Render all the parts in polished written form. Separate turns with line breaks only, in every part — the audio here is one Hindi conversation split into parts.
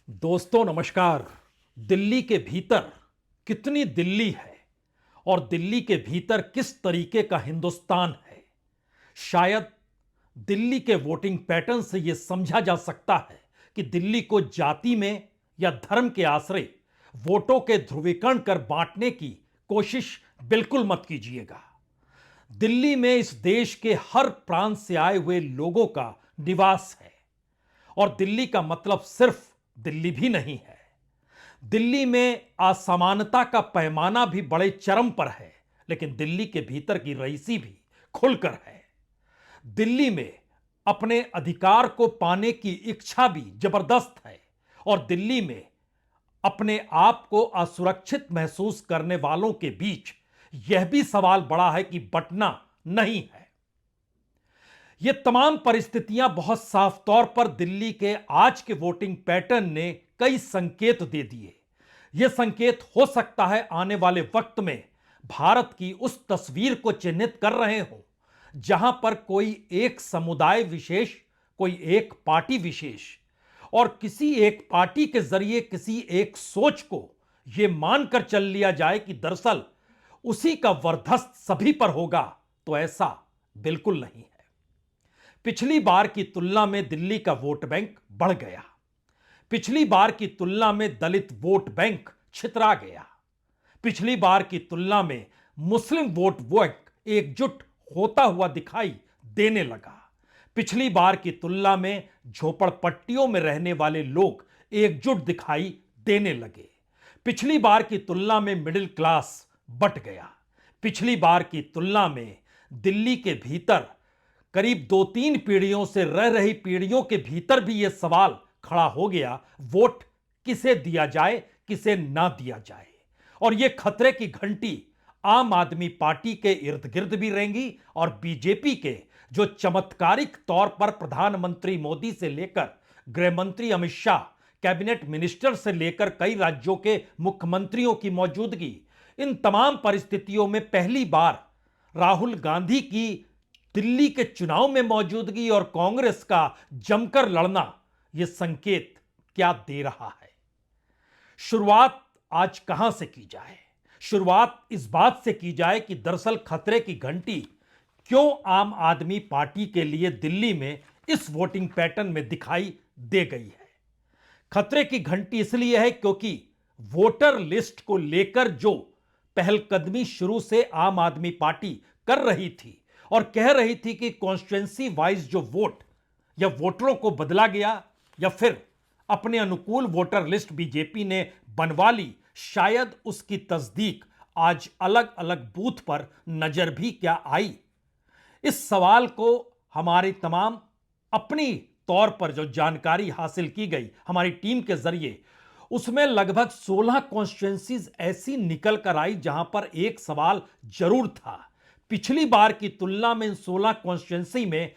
दोस्तों नमस्कार। दिल्ली के भीतर कितनी दिल्ली है और दिल्ली के भीतर किस तरीके का हिंदुस्तान है, शायद दिल्ली के वोटिंग पैटर्न से यह समझा जा सकता है कि दिल्ली को जाति में या धर्म के आश्रय वोटों के ध्रुवीकरण कर बांटने की कोशिश बिल्कुल मत कीजिएगा। दिल्ली में इस देश के हर प्रांत से आए हुए लोगों का निवास है और दिल्ली का मतलब सिर्फ दिल्ली भी नहीं है। दिल्ली में असमानता का पैमाना भी बड़े चरम पर है, लेकिन दिल्ली के भीतर की रईसी भी खुलकर है। दिल्ली में अपने अधिकार को पाने की इच्छा भी जबरदस्त है और दिल्ली में अपने आप को असुरक्षित महसूस करने वालों के बीच यह भी सवाल बड़ा है कि बंटना नहीं है। ये तमाम परिस्थितियां बहुत साफ तौर पर दिल्ली के आज के वोटिंग पैटर्न ने कई संकेत दे दिए। ये संकेत हो सकता है आने वाले वक्त में भारत की उस तस्वीर को चिन्हित कर रहे हो जहां पर कोई एक समुदाय विशेष, कोई एक पार्टी विशेष और किसी एक पार्टी के जरिए किसी एक सोच को यह मानकर चल लिया जाए कि दरअसल उसी का वरदस्त सभी पर होगा, तो ऐसा बिल्कुल नहीं है। पिछली बार की तुलना में दिल्ली का वोट बैंक बढ़ गया। पिछली बार की तुलना में दलित वोट बैंक छितरा गया। पिछली बार की तुलना में मुस्लिम वोट बैंक एकजुट होता हुआ दिखाई देने लगा। पिछली बार की तुलना में झोपड़पट्टियों में रहने वाले लोग एकजुट दिखाई देने लगे। पिछली बार की तुलना में मिडिल क्लास बंट गया। पिछली बार की तुलना में दिल्ली के भीतर करीब 2-3 पीढ़ियों से रह रही पीढ़ियों के भीतर भी यह सवाल खड़ा हो गया, वोट किसे दिया जाए, किसे ना दिया जाए। और यह खतरे की घंटी आम आदमी पार्टी के इर्द गिर्द भी रहेंगी और बीजेपी के जो चमत्कारिक तौर पर प्रधानमंत्री मोदी से लेकर गृह मंत्री अमित शाह, कैबिनेट मिनिस्टर से लेकर कई राज्यों के मुख्यमंत्रियों की मौजूदगी, इन तमाम परिस्थितियों में पहली बार राहुल गांधी की दिल्ली के चुनाव में मौजूदगी और कांग्रेस का जमकर लड़ना, यह संकेत क्या दे रहा है। शुरुआत आज कहां से की जाए? शुरुआत इस बात से की जाए कि दरअसल खतरे की घंटी क्यों आम आदमी पार्टी के लिए दिल्ली में इस वोटिंग पैटर्न में दिखाई दे गई है। खतरे की घंटी इसलिए है क्योंकि वोटर लिस्ट को लेकर जो पहलकदमी शुरू से आम आदमी पार्टी कर रही थी और कह रही थी कि कॉन्स्टिट्यूएंसी वाइज जो वोट या वोटरों को बदला गया या फिर अपने अनुकूल वोटर लिस्ट बीजेपी ने बनवा ली, शायद उसकी तस्दीक आज अलग अलग बूथ पर नजर भी क्या आई। इस सवाल को हमारी तमाम अपनी तौर पर जो जानकारी हासिल की गई हमारी टीम के जरिए, उसमें लगभग 16 कॉन्स्टिट्यूएंसीज ऐसी निकल कर आई जहां पर एक सवाल जरूर था। पिछली बार की तुलना में इन 16 कॉन्स्टिट्यूएंसी में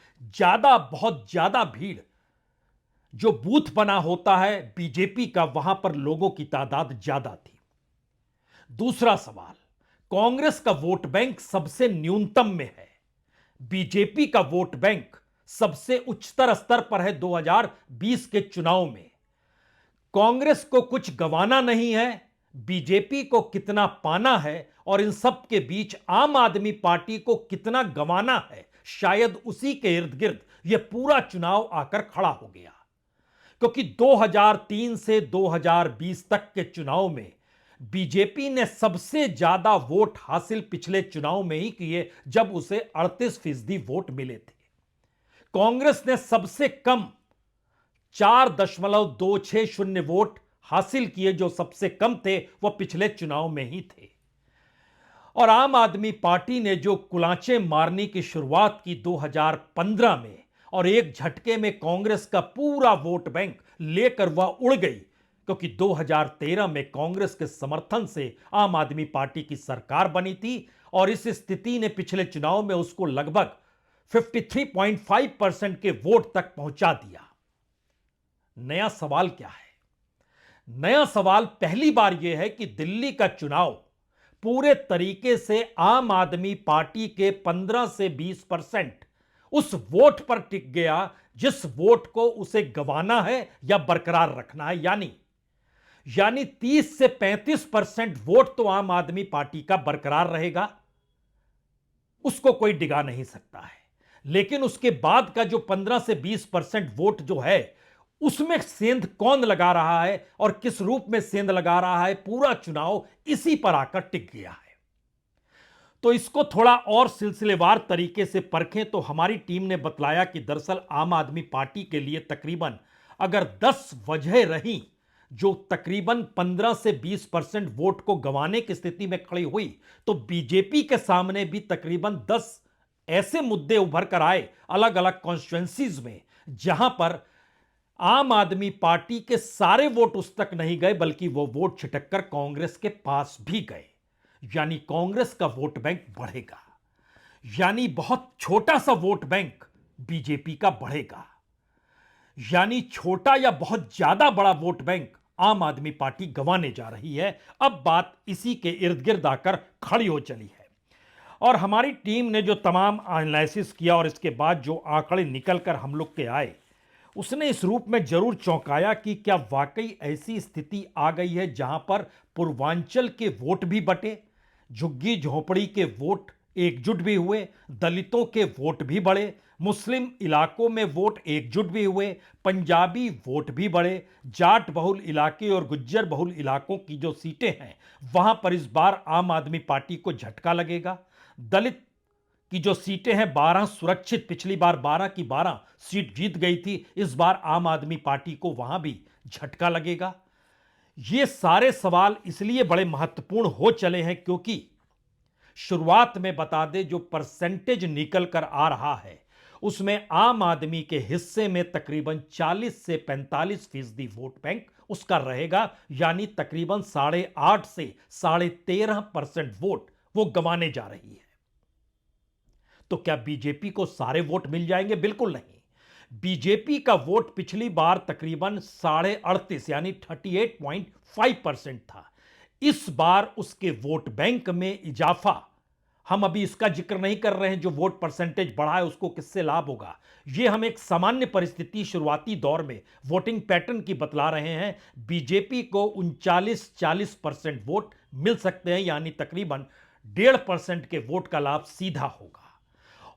बहुत ज्यादा भीड़ जो बूथ बना होता है बीजेपी का, वहां पर लोगों की तादाद ज्यादा थी। दूसरा सवाल, कांग्रेस का वोट बैंक सबसे न्यूनतम में है, बीजेपी का वोट बैंक सबसे उच्चतर स्तर पर है। 2020 के चुनाव में कांग्रेस को कुछ गंवाना नहीं है, बीजेपी को कितना पाना है और इन सब के बीच आम आदमी पार्टी को कितना गंवाना है, शायद उसी के इर्द गिर्द यह पूरा चुनाव आकर खड़ा हो गया। क्योंकि 2003 से 2020 तक के चुनाव में बीजेपी ने सबसे ज्यादा वोट हासिल पिछले चुनाव में ही किए जब उसे 38% वोट मिले थे। कांग्रेस ने सबसे कम 4.260 वोट हासिल किए, जो सबसे कम थे वह पिछले चुनाव में ही थे। और आम आदमी पार्टी ने जो कुलांचे मारने की शुरुआत की 2015 में और एक झटके में कांग्रेस का पूरा वोट बैंक लेकर वह उड़ गई, क्योंकि 2013 में कांग्रेस के समर्थन से आम आदमी पार्टी की सरकार बनी थी और इस स्थिति ने पिछले चुनाव में उसको लगभग 53.5% के वोट तक पहुंचा दिया। नया सवाल क्या है? नया सवाल पहली बार यह है कि दिल्ली का चुनाव पूरे तरीके से आम आदमी पार्टी के 15 से 20% उस वोट पर टिक गया जिस वोट को उसे गंवाना है या बरकरार रखना है। यानी यानी 30 से 35% वोट तो आम आदमी पार्टी का बरकरार रहेगा, उसको कोई डिगा नहीं सकता है। लेकिन उसके बाद का जो 15 से 20% वोट जो है, उसमें सेंध कौन लगा रहा है और किस रूप में सेंध लगा रहा है, पूरा चुनाव इसी पर आकर टिक गया है। तो इसको थोड़ा और सिलसिलेवार तरीके से परखें तो हमारी टीम ने बतलाया कि दरअसल आम आदमी पार्टी के लिए तकरीबन अगर 10 वजह रही जो तकरीबन 15 से 20% वोट को गंवाने की स्थिति में खड़ी हुई, तो बीजेपी के सामने भी तकरीबन 10 ऐसे मुद्दे उभर कर आए अलग अलग कॉन्स्टिट्यूएंसीज में, जहां पर आम आदमी पार्टी के सारे वोट उस तक नहीं गए बल्कि वो वोट छिटककर कांग्रेस के पास भी गए। यानी कांग्रेस का वोट बैंक बढ़ेगा, यानी बहुत छोटा सा वोट बैंक बीजेपी का बढ़ेगा, यानी छोटा या बहुत ज्यादा बड़ा वोट बैंक आम आदमी पार्टी गंवाने जा रही है। अब बात इसी के इर्द गिर्द आकर खड़ी हो चली है और हमारी टीम ने जो तमाम एनालिसिस किया और इसके बाद जो आंकड़े निकलकर हम लोग के आए, उसने इस रूप में जरूर चौंकाया कि क्या वाकई ऐसी स्थिति आ गई है जहां पर पूर्वांचल के वोट भी बटे, झुग्गी झोपड़ी के वोट एकजुट भी हुए, दलितों के वोट भी बढ़े, मुस्लिम इलाकों में वोट एकजुट भी हुए, पंजाबी वोट भी बढ़े, जाट बहुल इलाके और गुज्जर बहुल इलाकों की जो सीटें हैं वहां पर इस बार आम आदमी पार्टी को झटका लगेगा। दलित की जो सीटें हैं 12 सुरक्षित, पिछली बार 12 की 12 सीट जीत गई थी, इस बार आम आदमी पार्टी को वहां भी झटका लगेगा। ये सारे सवाल इसलिए बड़े महत्वपूर्ण हो चले हैं क्योंकि शुरुआत में बता दे जो परसेंटेज निकल कर आ रहा है उसमें आम आदमी के हिस्से में तकरीबन 40 से 45% वोट बैंक उसका रहेगा, यानी तकरीबन 8.5 से 13.5% वोट वो गंवाने जा रही है। तो क्या बीजेपी को सारे वोट मिल जाएंगे? बिल्कुल नहीं। बीजेपी का वोट पिछली बार तकरीबन 38.5 यानी 38.5% था। इस बार उसके वोट बैंक में इजाफा, हम अभी इसका जिक्र नहीं कर रहे हैं जो वोट परसेंटेज बढ़ा है उसको किससे लाभ होगा, यह हम एक सामान्य परिस्थिति शुरुआती दौर में वोटिंग पैटर्न की बतला रहे हैं। बीजेपी को 39-40% वोट मिल सकते हैं, यानी तकरीबन 1.5% के वोट का लाभ सीधा होगा।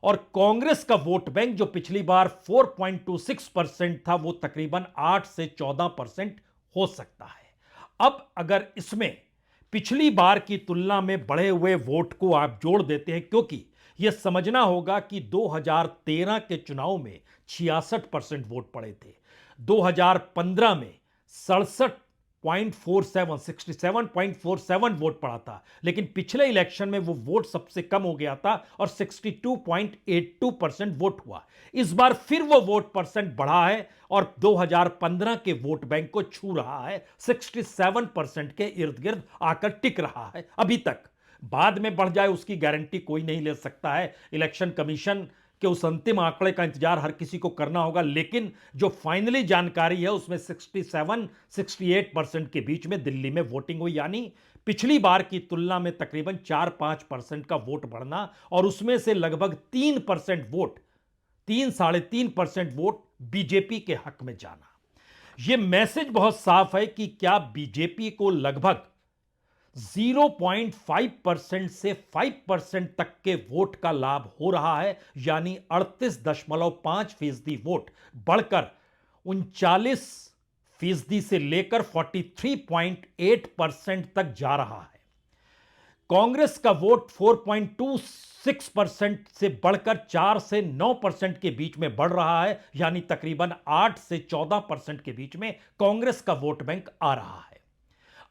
और कांग्रेस का वोट बैंक जो पिछली बार 4.26% था वो तकरीबन 8 से 14% हो सकता है। अब अगर इसमें पिछली बार की तुलना में बढ़े हुए वोट को आप जोड़ देते हैं, क्योंकि यह समझना होगा कि 2013 के चुनाव में 66% वोट पड़े थे, 2015 में 67.47 वोट पड़ा था, लेकिन पिछले इलेक्शन में वो वोट सबसे कम हो गया था और 62.82% वोट हुआ। इस बार फिर वो वोट परसेंट बढ़ा है और 2015 के वोट बैंक को छू रहा है, 67% के इर्द गिर्द आकर टिक रहा है अभी तक। बाद में बढ़ जाए उसकी गारंटी कोई नहीं ले सकता है, इलेक्शन कमीशन कि उस अंतिम आंकड़े का इंतजार हर किसी को करना होगा, लेकिन जो फाइनली जानकारी है उसमें 67-68% के बीच में दिल्ली में वोटिंग हुई, यानी पिछली बार की तुलना में तकरीबन 4-5% का वोट बढ़ना और उसमें से लगभग 3% वोट, 3-3.5% वोट बीजेपी के हक में जाना। यह मैसेज बहुत साफ है कि क्या बीजेपी को लगभग 0.5% से 5% तक के वोट का लाभ हो रहा है, यानी 38.5% वोट बढ़कर 39% से लेकर 43.8% तक जा रहा है। कांग्रेस का वोट 4.26% से बढ़कर 4 से 9% के बीच में बढ़ रहा है, यानी तकरीबन 8 से 14% के बीच में कांग्रेस का वोट बैंक आ रहा है।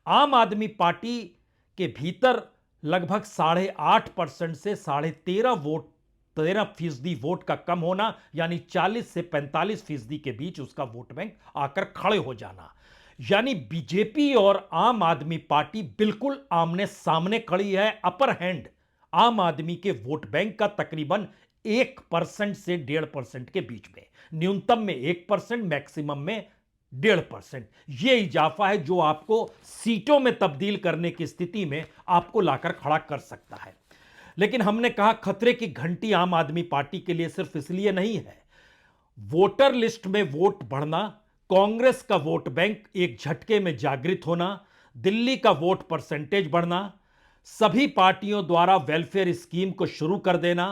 आम आदमी पार्टी के भीतर लगभग 8.5% से 13.5% वोट का कम होना, यानी 40 से 45% के बीच उसका वोट बैंक आकर खड़े हो जाना, यानी बीजेपी और आम आदमी पार्टी बिल्कुल आमने सामने खड़ी है। अपर हैंड आम आदमी के वोट बैंक का तकरीबन 1% से 1.5% के बीच में, न्यूनतम में 1%, मैक्सिमम में 1.5%। यह इजाफा है जो आपको सीटों में तब्दील करने की स्थिति में आपको लाकर खड़ा कर सकता है। लेकिन हमने कहा खतरे की घंटी आम आदमी पार्टी के लिए सिर्फ इसलिए नहीं है, वोटर लिस्ट में वोट बढ़ना कांग्रेस का वोट बैंक एक झटके में जागृत होना, दिल्ली का वोट परसेंटेज बढ़ना, सभी पार्टियों द्वारा वेलफेयर स्कीम को शुरू कर देना,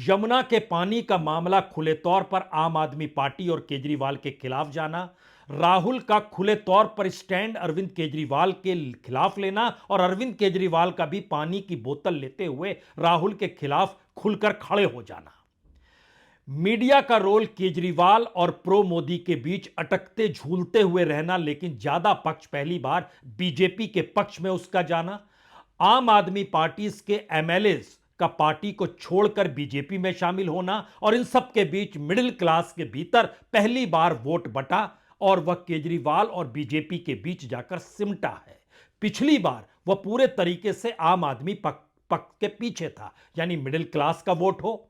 यमुना के पानी का मामला खुले तौर पर आम आदमी पार्टी और केजरीवाल के खिलाफ जाना, राहुल का खुले तौर पर स्टैंड अरविंद केजरीवाल के खिलाफ लेना और अरविंद केजरीवाल का भी पानी की बोतल लेते हुए राहुल के खिलाफ खुलकर खड़े हो जाना। मीडिया का रोल केजरीवाल और प्रो मोदी के बीच अटकते झूलते हुए रहना, लेकिन ज्यादा पक्ष पहली बार बीजेपी के पक्ष में उसका जाना, आम आदमी पार्टी के एमएलए का पार्टी को छोड़कर बीजेपी में शामिल होना और इन सब के बीच मिडिल क्लास के भीतर पहली बार वोट बटा और वह केजरीवाल और बीजेपी के बीच जाकर सिमटा है। पिछली बार वह पूरे तरीके से आम आदमी पक्ष के पीछे था, यानी मिडिल क्लास का वोट हो,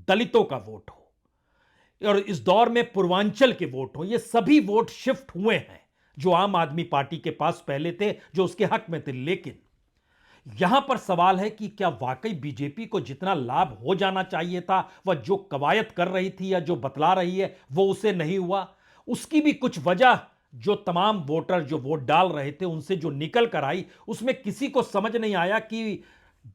दलितों का वोट हो और इस दौर में पूर्वांचल के वोट हो, ये सभी वोट शिफ्ट हुए हैं जो आम आदमी पार्टी के पास पहले थे, जो उसके हक में थे। लेकिन यहां पर सवाल है कि क्या वाकई बीजेपी को जितना लाभ हो जाना चाहिए था, वह जो कवायद कर रही थी या जो बतला रही है, वो उसे नहीं हुआ। उसकी भी कुछ वजह जो तमाम वोटर जो वोट डाल रहे थे उनसे जो निकल कर आई, उसमें किसी को समझ नहीं आया कि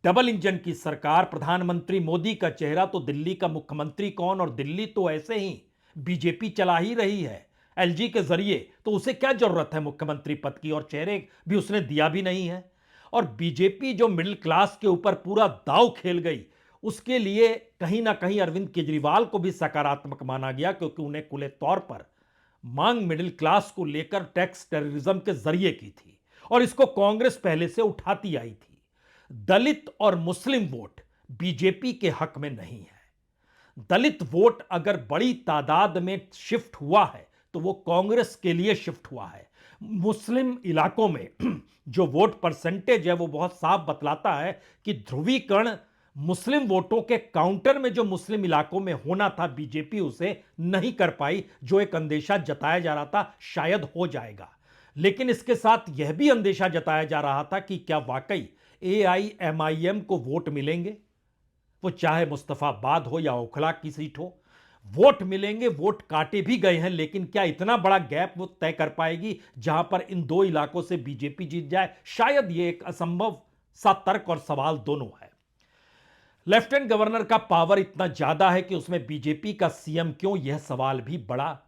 डबल इंजन की सरकार, प्रधानमंत्री मोदी का चेहरा तो दिल्ली का मुख्यमंत्री कौन, और दिल्ली तो ऐसे ही बीजेपी चला ही रही है एलजी के जरिए, तो उसे क्या जरूरत है मुख्यमंत्री पद की, और चेहरे भी उसने दिया भी नहीं है। और बीजेपी जो मिडिल क्लास के ऊपर पूरा दांव खेल गई, उसके लिए कहीं ना कहीं अरविंद केजरीवाल को भी सकारात्मक माना गया, क्योंकि उन्हें खुले तौर पर मांग मिडिल क्लास को लेकर टैक्स टेररिज्म के जरिए की थी और इसको कांग्रेस पहले से उठाती आई थी। दलित और मुस्लिम वोट बीजेपी के हक में नहीं है। दलित वोट अगर बड़ी तादाद में शिफ्ट हुआ है तो वो कांग्रेस के लिए शिफ्ट हुआ है। मुस्लिम इलाकों में जो वोट परसेंटेज है वो बहुत साफ बतलाता है कि ध्रुवीकरण मुस्लिम वोटों के काउंटर में जो मुस्लिम इलाकों में होना था, बीजेपी उसे नहीं कर पाई, जो एक अंदेशा जताया जा रहा था शायद हो जाएगा। लेकिन इसके साथ यह भी अंदेशा जताया जा रहा था कि क्या वाकई एआईएमआईएम को वोट मिलेंगे, वो चाहे मुस्तफाबाद हो या ओखला की सीट हो, वोट मिलेंगे। वोट काटे भी गए हैं, लेकिन क्या इतना बड़ा गैप वो तय कर पाएगी जहां पर इन दो इलाकों से बीजेपी जीत जाए? शायद ये एक असंभव सा तर्क और सवाल दोनों है। लेफ्टिनेंट गवर्नर का पावर इतना ज्यादा है कि उसमें बीजेपी का सीएम क्यों, यह सवाल भी बड़ा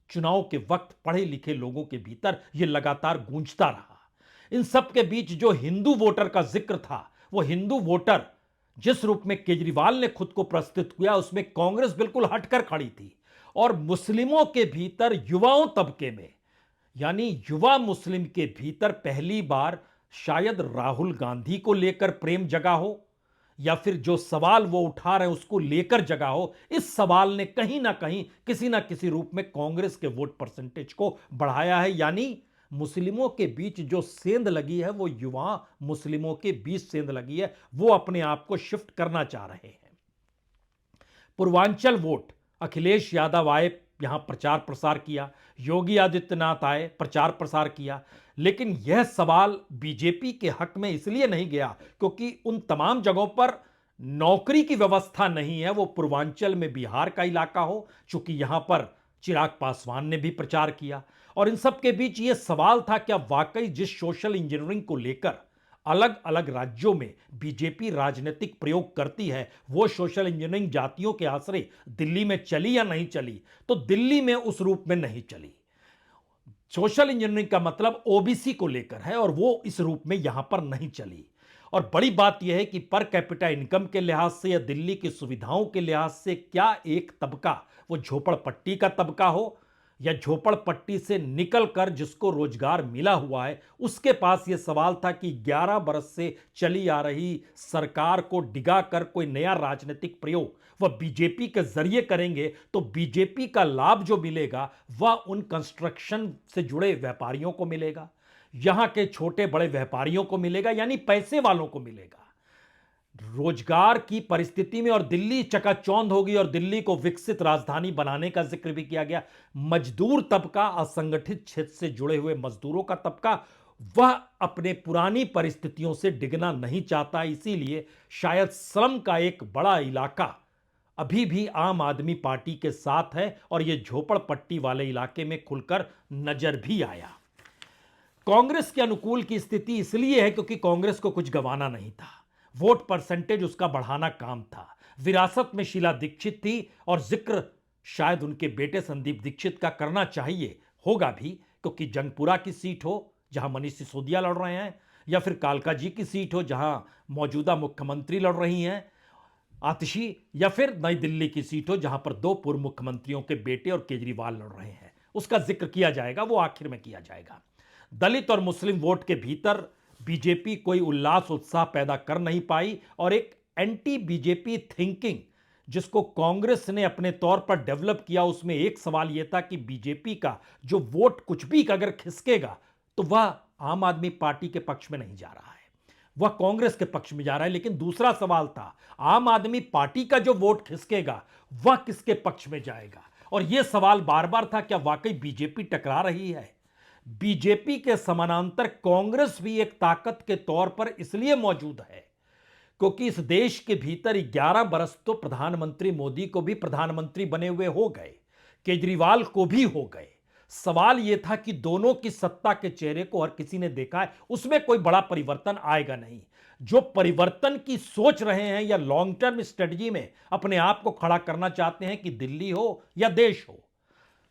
चुनाव के वक्त पढ़े लिखे लोगों के भीतर यह लगातार गूंजता रहा। इन सब के बीच जो हिंदू वोटर का जिक्र था, वो हिंदू वोटर जिस रूप में केजरीवाल ने खुद को प्रस्तुत किया, उसमें कांग्रेस बिल्कुल हटकर खड़ी थी। और मुस्लिमों के भीतर युवाओं तबके में, यानी युवा मुस्लिम के भीतर पहली बार शायद राहुल गांधी को लेकर प्रेम जगा हो, या फिर जो सवाल वो उठा रहे हैं उसको लेकर जगा हो। इस सवाल ने कहीं ना कहीं किसी ना किसी रूप में कांग्रेस के वोट परसेंटेज को बढ़ाया है। यानी मुस्लिमों के बीच जो सेंध लगी है, वो युवा मुस्लिमों के बीच सेंध लगी है, वो अपने आप को शिफ्ट करना चाह रहे हैं। पूर्वांचल वोट, अखिलेश यादव आए, यहां प्रचार प्रसार किया, योगी आदित्यनाथ आए, प्रचार प्रसार किया, लेकिन यह सवाल बीजेपी के हक में इसलिए नहीं गया क्योंकि उन तमाम जगहों पर नौकरी की व्यवस्था नहीं है। वो पूर्वांचल में बिहार का इलाका हो, चूंकि यहां पर चिराग पासवान ने भी प्रचार किया, और इन सब के बीच यह सवाल था क्या वाकई जिस सोशल इंजीनियरिंग को लेकर अलग अलग राज्यों में बीजेपी राजनीतिक प्रयोग करती है, वो सोशल इंजीनियरिंग जातियों के आश्रय दिल्ली में चली या नहीं चली? तो दिल्ली में उस रूप में नहीं चली। सोशल इंजीनियरिंग का मतलब ओबीसी को लेकर है और वो इस रूप में यहां पर नहीं चली। और बड़ी बात यह है कि पर कैपिटा इनकम के लिहाज से या दिल्ली की सुविधाओं के लिहाज से क्या एक तबका, वो झोपड़पट्टी का तबका हो या झोपड़पट्टी से निकलकर जिसको रोजगार मिला हुआ है, उसके पास यह सवाल था कि 11 बरस से चली आ रही सरकार को डिगाकर कोई नया राजनीतिक प्रयोग वह बीजेपी के जरिए करेंगे तो बीजेपी का लाभ जो मिलेगा वह उन कंस्ट्रक्शन से जुड़े व्यापारियों को मिलेगा, यहां के छोटे बड़े व्यापारियों को मिलेगा, यानी पैसे वालों को मिलेगा। रोजगार की परिस्थिति में और दिल्ली चकाचौंध होगी और दिल्ली को विकसित राजधानी बनाने का जिक्र भी किया गया। मजदूर तबका, असंगठित क्षेत्र से जुड़े हुए मजदूरों का तबका, वह अपने पुरानी परिस्थितियों से डिगना नहीं चाहता, इसीलिए शायद श्रम का एक बड़ा इलाका अभी भी आम आदमी पार्टी के साथ है और यह झोपड़पट्टी वाले इलाके में खुलकर नजर भी आया। कांग्रेस के अनुकूल की स्थिति इसलिए है क्योंकि कांग्रेस को कुछ गंवाना नहीं था। वोट परसेंटेज उसका बढ़ाना काम था। विरासत में शीला दीक्षित थी और जिक्र शायद उनके बेटे संदीप दीक्षित का करना चाहिए, होगा भी, क्योंकि जंगपुरा की सीट हो जहां मनीष सिसोदिया लड़ रहे हैं, या फिर कालका जी की सीट हो जहां मौजूदा मुख्यमंत्री लड़ रही हैं आतिशी, या फिर नई दिल्ली की सीट हो जहां पर दो पूर्व मुख्यमंत्रियों के बेटे और केजरीवाल लड़ रहे हैं। उसका जिक्र किया जाएगा, वो आखिर में किया जाएगा। दलित और मुस्लिम वोट के भीतर बीजेपी कोई उल्लास उत्साह पैदा कर नहीं पाई और एक एंटी बीजेपी थिंकिंग जिसको कांग्रेस ने अपने तौर पर डेवलप किया, उसमें एक सवाल यह था कि बीजेपी का जो वोट कुछ भी अगर खिसकेगा तो वह आम आदमी पार्टी के पक्ष में नहीं जा रहा है, वह कांग्रेस के पक्ष में जा रहा है। लेकिन दूसरा सवाल था, आम आदमी पार्टी का जो वोट खिसकेगा वह किसके पक्ष में जाएगा, और यह सवाल बार बार था, क्या वाकई बीजेपी टकरा रही है। बीजेपी के समानांतर कांग्रेस भी एक ताकत के तौर पर इसलिए मौजूद है क्योंकि इस देश के भीतर 11 बरस तो प्रधानमंत्री मोदी को भी प्रधानमंत्री बने हुए हो गए, केजरीवाल को भी हो गए। सवाल यह था कि दोनों की सत्ता के चेहरे को हर किसी ने देखा है, उसमें कोई बड़ा परिवर्तन आएगा नहीं। जो परिवर्तन की सोच रहे हैं या लॉन्ग टर्म स्ट्रेटजी में अपने आप को खड़ा करना चाहते हैं कि दिल्ली हो या देश हो,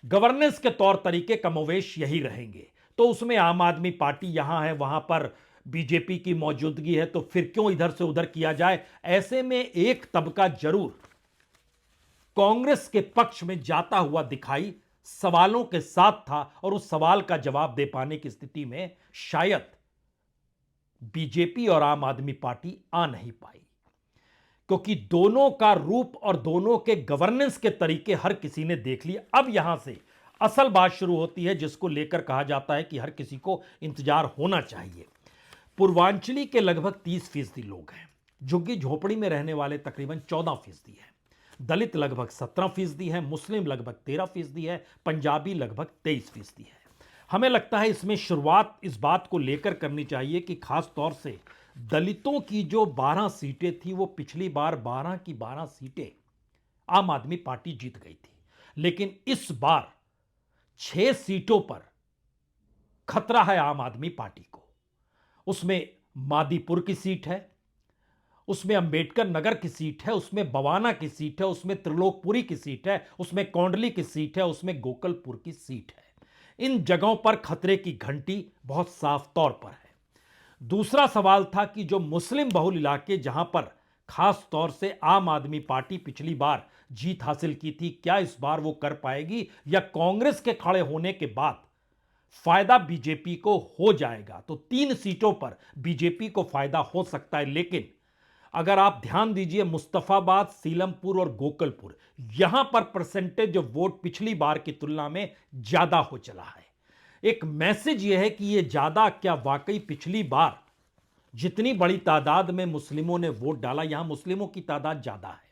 गवर्नेंस के तौर तरीके कमोवेश यही रहेंगे। तो उसमें आम आदमी पार्टी यहां है, वहां पर बीजेपी की मौजूदगी है, तो फिर क्यों इधर से उधर किया जाए। ऐसे में एक तबका जरूर कांग्रेस के पक्ष में जाता हुआ दिखाई सवालों के साथ था और उस सवाल का जवाब दे पाने की स्थिति में शायद बीजेपी और आम आदमी पार्टी आ नहीं पाई, क्योंकि दोनों का रूप और दोनों के गवर्नेंस के तरीके हर किसी ने देख लिए। अब यहां से असल बात शुरू होती है जिसको लेकर कहा जाता है कि हर किसी को इंतजार होना चाहिए। पूर्वांचली के लगभग 30% लोग हैं, झुग्गी झोपड़ी में रहने वाले तकरीबन 14% हैं, दलित लगभग 17% है, मुस्लिम लगभग 13% है, पंजाबी लगभग 23% है। हमें लगता है इसमें शुरुआत इस बात को लेकर करनी चाहिए कि खास तौर से दलितों की जो 12 सीटें थी वो पिछली बार 12 की 12 सीटें आम आदमी पार्टी जीत गई थी, लेकिन इस बार 6 सीटों पर खतरा है आम आदमी पार्टी को। उसमें मादीपुर की सीट है, उसमें अंबेडकर नगर की सीट है, उसमें बवाना की सीट है, उसमें त्रिलोकपुरी की सीट है, उसमें कौंडली की सीट है, उसमें गोकलपुर की सीट है। इन जगहों पर खतरे की घंटी बहुत साफ तौर पर है। दूसरा सवाल था कि जो मुस्लिम बहुल इलाके जहां पर खास तौर से आम आदमी पार्टी पिछली बार जीत हासिल की थी, क्या इस बार वो कर पाएगी या कांग्रेस के खड़े होने के बाद फायदा बीजेपी को हो जाएगा। तो 3 सीटों पर बीजेपी को फायदा हो सकता है, लेकिन अगर आप ध्यान दीजिए मुस्तफाबाद, सीलमपुर और गोकलपुर, यहां पर परसेंटेज ऑफ वोट पिछली बार की तुलना में ज्यादा हो चला है। एक मैसेज यह है कि यह ज्यादा क्या वाकई पिछली बार जितनी बड़ी तादाद में मुस्लिमों ने वोट डाला, यहां मुस्लिमों की तादाद ज्यादा है,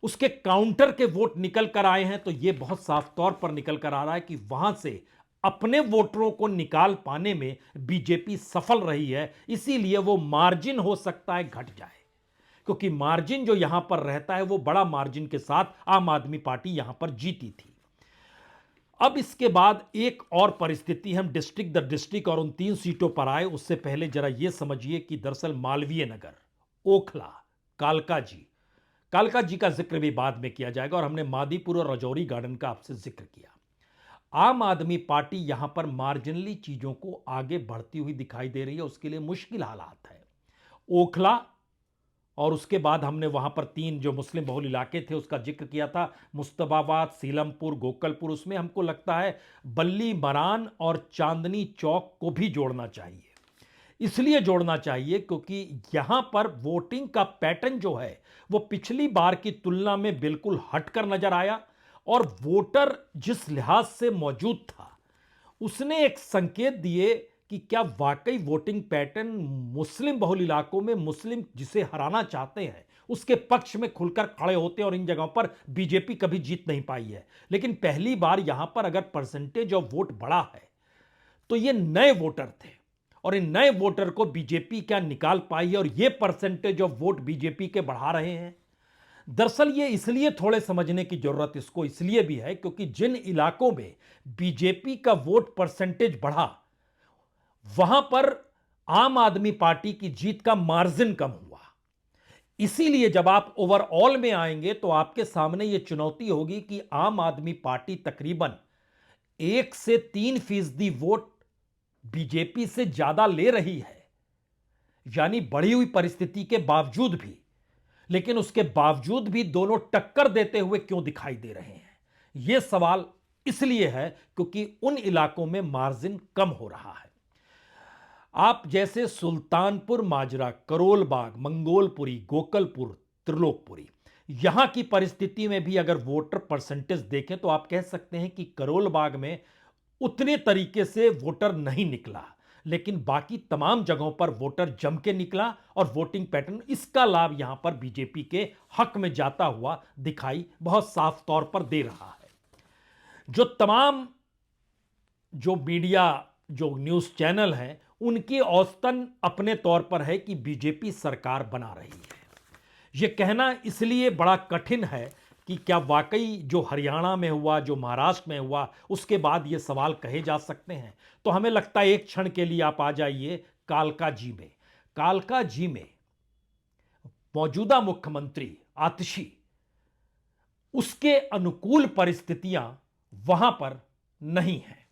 उसके काउंटर के वोट निकल कर आए हैं। तो यह बहुत साफ तौर पर निकल कर आ रहा है कि वहां से अपने वोटरों को निकाल पाने में बीजेपी सफल रही है, इसीलिए वो मार्जिन हो सकता है घट जाए, क्योंकि मार्जिन जो यहां पर रहता है वो बड़ा मार्जिन के साथ आम आदमी पार्टी यहां पर जीती थी। अब इसके बाद एक और परिस्थिति, हम डिस्ट्रिक्ट द डिस्ट्रिक्ट और उन 3 सीटों पर आए, उससे पहले जरा यह समझिए कि दरअसल मालवीय नगर, ओखला, कालका जी का जिक्र भी बाद में किया जाएगा, और हमने मादीपुर और राजौरी गार्डन का आपसे जिक्र किया। आम आदमी पार्टी यहां पर मार्जिनली चीजों को आगे बढ़ती हुई दिखाई दे रही है, उसके लिए मुश्किल हालात है। ओखला और उसके बाद हमने वहां पर 3 जो मुस्लिम बहुल इलाके थे उसका जिक्र किया था, मुस्तफाबाद, सीलमपुर, गोकलपुर। उसमें हमको लगता है बल्ली मरान और चांदनी चौक को भी जोड़ना चाहिए। इसलिए जोड़ना चाहिए क्योंकि यहां पर वोटिंग का पैटर्न जो है वो पिछली बार की तुलना में बिल्कुल हटकर नजर आया, और वोटर जिस लिहाज से मौजूद था उसने एक संकेत दिए कि क्या वाकई वोटिंग पैटर्न मुस्लिम बहुल इलाकों में मुस्लिम जिसे हराना चाहते हैं उसके पक्ष में खुलकर खड़े होते हैं, और इन जगहों पर बीजेपी कभी जीत नहीं पाई है। लेकिन पहली बार यहां पर अगर परसेंटेज ऑफ वोट बढ़ा है तो ये नए वोटर थे, और इन नए वोटर को बीजेपी क्या निकाल पाई है, और ये परसेंटेज ऑफ वोट बीजेपी के बढ़ा रहे हैं। दरअसल ये इसलिए थोड़े समझने की जरूरत इसको इसलिए भी है क्योंकि जिन इलाकों में बीजेपी का वोट परसेंटेज बढ़ा, वहां पर आम आदमी पार्टी की जीत का मार्जिन कम हुआ। इसीलिए जब आप ओवरऑल में आएंगे तो आपके सामने यह चुनौती होगी कि आम आदमी पार्टी तकरीबन 1 से 3% वोट बीजेपी से ज्यादा ले रही है, यानी बढ़ी हुई परिस्थिति के बावजूद भी। लेकिन उसके बावजूद भी दोनों टक्कर देते हुए क्यों दिखाई दे रहे हैं? यह सवाल इसलिए है क्योंकि उन इलाकों में मार्जिन कम हो रहा है। आप जैसे सुल्तानपुर माजरा, करोल बाग, मंगोलपुरी, गोकलपुर, त्रिलोकपुरी, यहां की परिस्थिति में भी अगर वोटर परसेंटेज देखें तो आप कह सकते हैं कि करोल बाग में उतने तरीके से वोटर नहीं निकला, लेकिन बाकी तमाम जगहों पर वोटर जम के निकला और वोटिंग पैटर्न इसका लाभ यहां पर बीजेपी के हक में जाता हुआ दिखाई बहुत साफ तौर पर दे रहा है। जो तमाम जो मीडिया, जो न्यूज चैनल हैं, उनकी औसतन अपने तौर पर है कि बीजेपी सरकार बना रही है। यह कहना इसलिए बड़ा कठिन है कि क्या वाकई जो हरियाणा में हुआ, जो महाराष्ट्र में हुआ, उसके बाद ये सवाल कहे जा सकते हैं? तो हमें लगता है एक क्षण के लिए आप आ जाइए कालकाजी में। कालकाजी में मौजूदा मुख्यमंत्री आतिशी, उसके अनुकूल परिस्थितियां वहां पर नहीं हैं।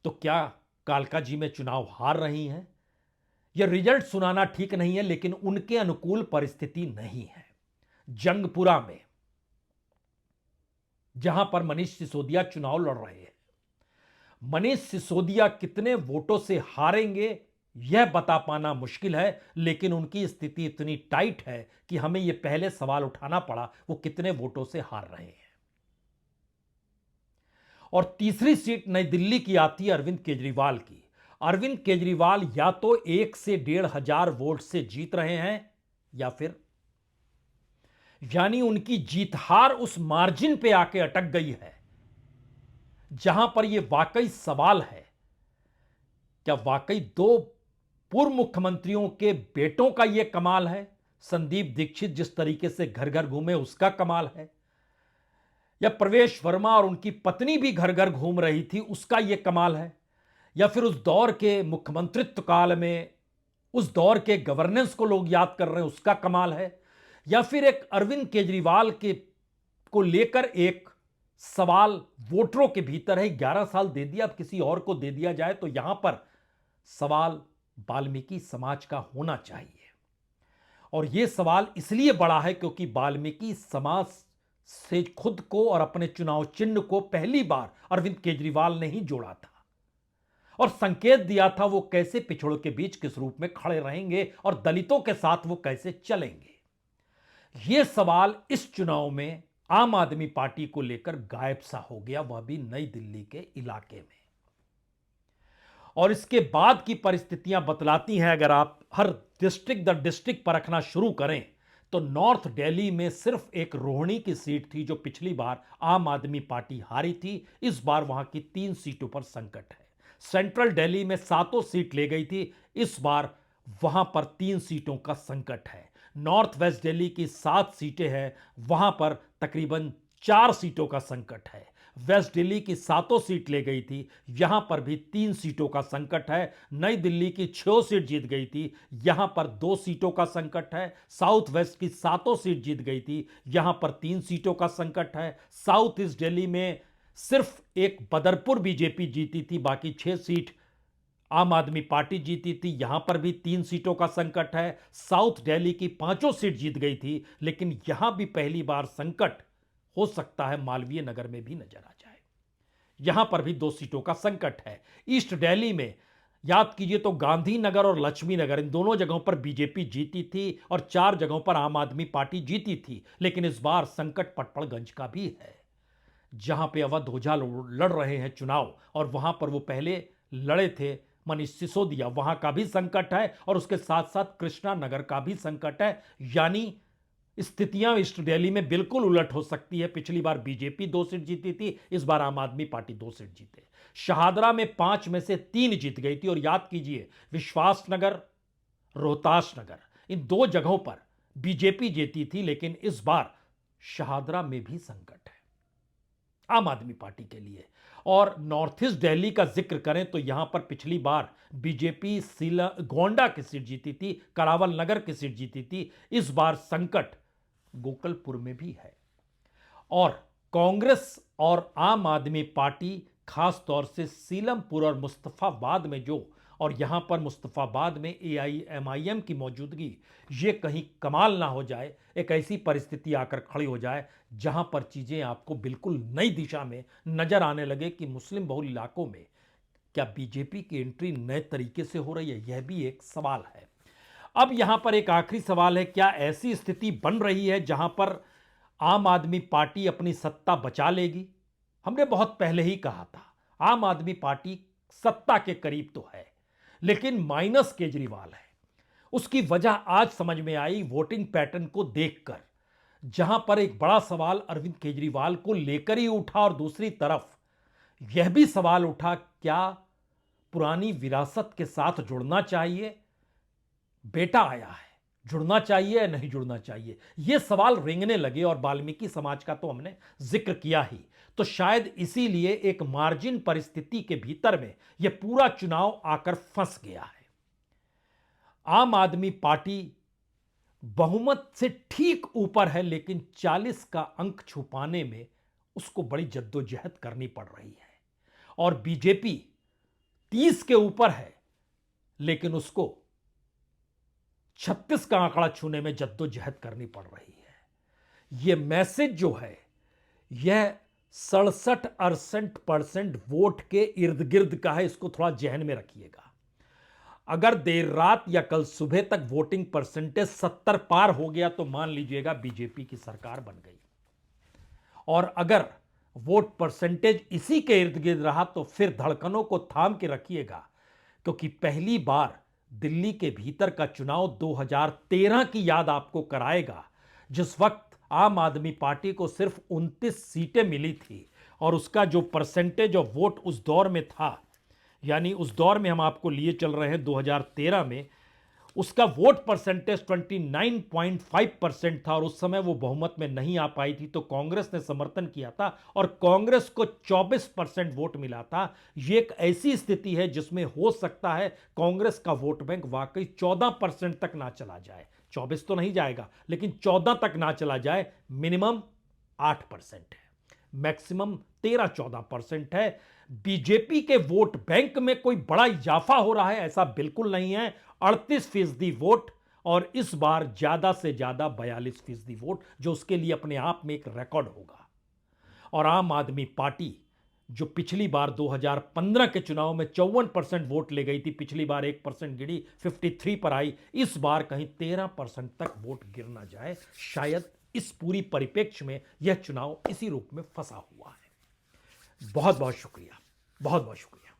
तो क्या कालकाजी में चुनाव हार रही हैं? यह रिजल्ट सुनाना ठीक नहीं है, लेकिन उनके अनुकूल परिस्थिति नहीं है। जंगपुरा में, जहां पर मनीष सिसोदिया चुनाव लड़ रहे हैं, मनीष सिसोदिया कितने वोटों से हारेंगे यह बता पाना मुश्किल है, लेकिन उनकी स्थिति इतनी टाइट है कि हमें यह पहले सवाल उठाना पड़ा वो कितने वोटों से हार रहे हैं। और तीसरी सीट नई दिल्ली की आती है अरविंद केजरीवाल की। अरविंद केजरीवाल या तो 1 से 1,500 वोट से जीत रहे हैं, या फिर यानी उनकी जीत हार उस मार्जिन पे आके अटक गई है जहां पर यह वाकई सवाल है, क्या वाकई दो पूर्व मुख्यमंत्रियों के बेटों का यह कमाल है? संदीप दीक्षित जिस तरीके से घर घर घूमे उसका कमाल है, या प्रवेश वर्मा और उनकी पत्नी भी घर घर घूम रही थी उसका यह कमाल है, या फिर उस दौर के मुख्यमंत्रित्व काल में उस दौर के गवर्नेंस को लोग याद कर रहे हैं उसका कमाल है, या फिर एक अरविंद केजरीवाल के को लेकर एक सवाल वोटरों के भीतर है, 11 साल दे दिया, अब किसी और को दे दिया जाए। तो यहां पर सवाल वाल्मीकि समाज का होना चाहिए, और यह सवाल इसलिए बड़ा है क्योंकि वाल्मीकि समाज से खुद को और अपने चुनाव चिन्ह को पहली बार अरविंद केजरीवाल ने ही जोड़ा था और संकेत दिया था वो कैसे पिछड़ों के बीच किस रूप में खड़े रहेंगे और दलितों के साथ वो कैसे चलेंगे। यह सवाल इस चुनाव में आम आदमी पार्टी को लेकर गायब सा हो गया, वह भी नई दिल्ली के इलाके में। और इसके बाद की परिस्थितियां बतलाती हैं, अगर आप हर डिस्ट्रिक्ट द डिस्ट्रिक्ट परखना शुरू करें तो नॉर्थ दिल्ली में सिर्फ एक रोहिणी की सीट थी जो पिछली बार आम आदमी पार्टी हारी थी। इस बार वहां की 3 सीटों पर संकट है। सेंट्रल दिल्ली में 7 सीट ले गई थी, इस बार वहां पर 3 सीटों का संकट है। नॉर्थ वेस्ट दिल्ली की 7 सीटें हैं, वहां पर तकरीबन 4 सीटों का संकट है। वेस्ट दिल्ली की 7 सीट ले गई थी, यहां पर भी 3 सीटों का संकट है। नई दिल्ली की 6 सीट जीत गई थी, यहां पर 2 सीटों का संकट है। साउथ वेस्ट की 7 सीट जीत गई थी, यहां पर 3 सीटों का संकट है। साउथ ईस्ट दिल्ली में सिर्फ एक बदरपुर बीजेपी जीती थी, बाकी 6 सीट आम आदमी पार्टी जीती थी, यहां पर भी 3 सीटों का संकट है। साउथ दिल्ली की 5 सीट जीत गई थी, लेकिन यहां भी पहली बार संकट हो सकता है मालवीय नगर में भी नजर आ जाए, यहां पर भी 2 सीटों का संकट है। ईस्ट दिल्ली में याद कीजिए तो गांधीनगर और लक्ष्मी नगर, इन दोनों जगहों पर बीजेपी जीती थी और 4 जगहों पर आम आदमी पार्टी जीती थी। लेकिन इस बार संकट पटपड़गंज का भी है, जहां पे अवध ओझा लड़ रहे हैं चुनाव, और वहां पर वो पहले लड़े थे मनीष सिसोदिया, वहां का भी संकट है। और उसके साथ साथ कृष्णा नगर का भी संकट है। यानी स्थितियां ईस्ट दिल्ली में बिल्कुल उलट हो सकती है। पिछली बार बीजेपी 2 सीट जीती थी, इस बार आम आदमी पार्टी 2 सीट जीते। शहादरा में 5 में से 3 जीत गई थी, और याद कीजिए विश्वास नगर, रोहतास नगर, इन 2 जगहों पर बीजेपी जीती थी, लेकिन इस बार शहादरा में भी संकट है आम आदमी पार्टी के लिए। और नॉर्थ ईस्ट दिल्ली का जिक्र करें तो यहां पर पिछली बार बीजेपी गोंडा की सीट जीती थी, करावल नगर की सीट जीती थी। इस बार संकट गोकलपुर में भी है। और कांग्रेस और आम आदमी पार्टी खास तौर से सीलमपुर और मुस्तफाबाद में जो, और यहां पर मुस्तफाबाद में एआईएमआईएम की मौजूदगी, ये कहीं कमाल ना हो जाए, एक ऐसी परिस्थिति आकर खड़ी हो जाए जहां पर चीजें आपको बिल्कुल नई दिशा में नजर आने लगे कि मुस्लिम बहुल इलाकों में क्या बीजेपी की एंट्री नए तरीके से हो रही है, यह भी एक सवाल है। अब यहां पर एक आखिरी सवाल है, क्या ऐसी स्थिति बन रही है जहां पर आम आदमी पार्टी अपनी सत्ता बचा लेगी? हमने बहुत पहले ही कहा था आम आदमी पार्टी सत्ता के करीब तो है, लेकिन माइनस केजरीवाल है। उसकी वजह आज समझ में आई वोटिंग पैटर्न को देखकर, जहां पर एक बड़ा सवाल अरविंद केजरीवाल को लेकर ही उठा और दूसरी तरफ यह भी सवाल उठा क्या पुरानी विरासत के साथ जुड़ना चाहिए? बेटा आया है, जुड़ना चाहिए या नहीं जुड़ना चाहिए, यह सवाल रेंगने लगे। और वाल्मीकि समाज का तो हमने जिक्र किया ही, तो शायद इसीलिए एक मार्जिन परिस्थिति के भीतर में यह पूरा चुनाव आकर फंस गया है। आम आदमी पार्टी बहुमत से ठीक ऊपर है, लेकिन 40 का अंक छुपाने में उसको बड़ी जद्दोजहद करनी पड़ रही है। और बीजेपी 30 के ऊपर है, लेकिन उसको 36 का आंकड़ा छूने में जद्दोजहद करनी पड़ रही है। यह मैसेज जो है, यह 67-68% वोट के इर्द गिर्द का है। इसको थोड़ा जहन में रखिएगा। अगर देर रात या कल सुबह तक वोटिंग परसेंटेज 70 पार हो गया तो मान लीजिएगा बीजेपी की सरकार बन गई। और अगर वोट परसेंटेज इसी के इर्द गिर्द रहा तो फिर धड़कनों को थाम के रखिएगा, क्योंकि पहली बार दिल्ली के भीतर का चुनाव 2013 की याद आपको कराएगा, जिस वक्त आम आदमी पार्टी को सिर्फ 29 सीटें मिली थी और उसका जो परसेंटेज ऑफ वोट उस दौर में था, यानी उस दौर में हम आपको लिए चल रहे हैं 2013 में, उसका वोट परसेंटेज 29.5% था और उस समय वो बहुमत में नहीं आ पाई थी, तो कांग्रेस ने समर्थन किया था और कांग्रेस को 24% वोट मिला था। ये एक ऐसी स्थिति है जिसमें हो सकता है कांग्रेस का वोट बैंक वाकई 14% तक ना चला जाए। 24 तो नहीं जाएगा, लेकिन 14 तक ना चला जाए। मिनिमम 8% है, मैक्सिमम 13-14% है। बीजेपी के वोट बैंक में कोई बड़ा इजाफा हो रहा है ऐसा बिल्कुल नहीं है। 38% वोट, और इस बार ज्यादा से ज्यादा 42% वोट, जो उसके लिए अपने आप में एक रिकॉर्ड होगा। और आम आदमी पार्टी जो पिछली बार 2015 के चुनाव में 54% वोट ले गई थी, पिछली बार 1% गिरी, 53 पर आई, इस बार कहीं 13% तक वोट गिर ना जाए। शायद इस पूरी परिप्रेक्ष्य में यह चुनाव इसी रूप में फंसा हुआ है। बहुत बहुत शुक्रिया, बहुत बहुत शुक्रिया।